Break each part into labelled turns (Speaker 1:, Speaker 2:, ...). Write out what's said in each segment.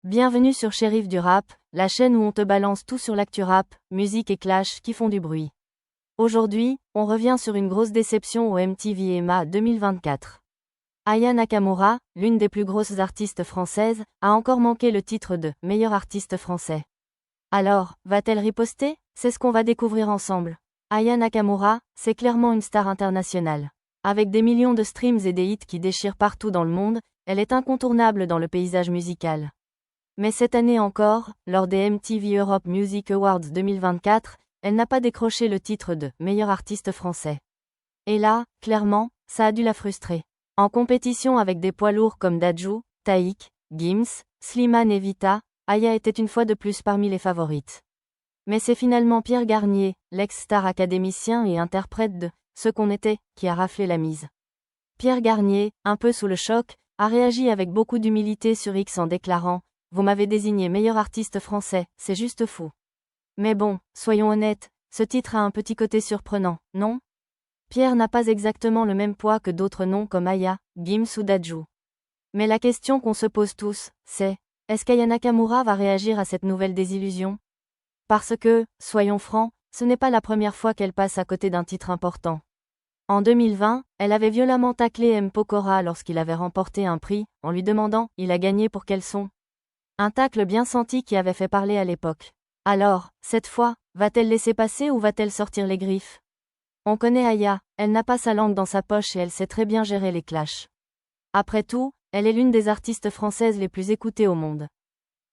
Speaker 1: Bienvenue sur Shérif du Rap, la chaîne où on te balance tout sur l'actu rap, musique et clash qui font du bruit. Aujourd'hui, on revient sur une grosse déception au MTV EMA 2024. Aya Nakamura, l'une des plus grosses artistes françaises, a encore manqué le titre de « meilleur artiste français ». Alors, va-t-elle riposter? C'est ce qu'on va découvrir ensemble. Aya Nakamura, c'est clairement une star internationale. Avec des millions de streams et des hits qui déchirent partout dans le monde, elle est incontournable dans le paysage musical. Mais cette année encore, lors des MTV Europe Music Awards 2024, elle n'a pas décroché le titre de « meilleur artiste français ». Et là, clairement, ça a dû la frustrer. En compétition avec des poids lourds comme Dadju, Taïk, Gims, Slimane et Vita, Aya était une fois de plus parmi les favorites. Mais c'est finalement Pierre Garnier, l'ex-star académicien et interprète de « Ce qu'on était », qui a raflé la mise. Pierre Garnier, un peu sous le choc, a réagi avec beaucoup d'humilité sur X en déclarant « Vous m'avez désigné meilleur artiste français, c'est juste fou. » Mais bon, soyons honnêtes, ce titre a un petit côté surprenant, non? Pierre n'a pas exactement le même poids que d'autres noms comme Aya, Gims ou Dadju. Mais la question qu'on se pose tous, c'est est-ce qu'Aya Nakamura va réagir à cette nouvelle désillusion? Parce que, soyons francs, ce n'est pas la première fois qu'elle passe à côté d'un titre important. En 2020, elle avait violemment taclé M. Pokora lorsqu'il avait remporté un prix, en lui demandant « Il a gagné pour quel son ?» Un tacle bien senti qui avait fait parler à l'époque. Alors, cette fois, va-t-elle laisser passer ou va-t-elle sortir les griffes? On connaît Aya, elle n'a pas sa langue dans sa poche et elle sait très bien gérer les clashs. Après tout, elle est l'une des artistes françaises les plus écoutées au monde.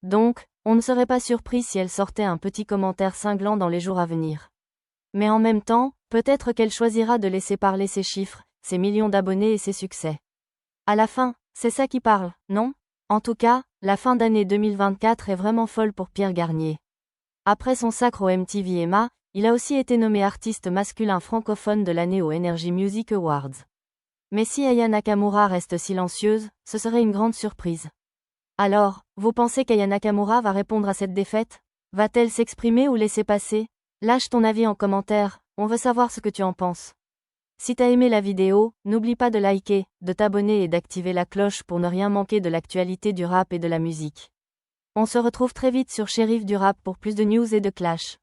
Speaker 1: Donc, on ne serait pas surpris si elle sortait un petit commentaire cinglant dans les jours à venir. Mais en même temps, peut-être qu'elle choisira de laisser parler ses chiffres, ses millions d'abonnés et ses succès. À la fin, c'est ça qui parle, non? En tout cas, la fin d'année 2024 est vraiment folle pour Pierre Garnier. Après son sacre au MTV EMA, il a aussi été nommé artiste masculin francophone de l'année aux Energy Music Awards. Mais si Aya Nakamura reste silencieuse, ce serait une grande surprise. Alors, vous pensez qu'Aya Nakamura va répondre à cette défaite? Va-t-elle s'exprimer ou laisser passer? Lâche ton avis en commentaire, on veut savoir ce que tu en penses. Si t'as aimé la vidéo, n'oublie pas de liker, de t'abonner et d'activer la cloche pour ne rien manquer de l'actualité du rap et de la musique. On se retrouve très vite sur Shérif du Rap pour plus de news et de clash.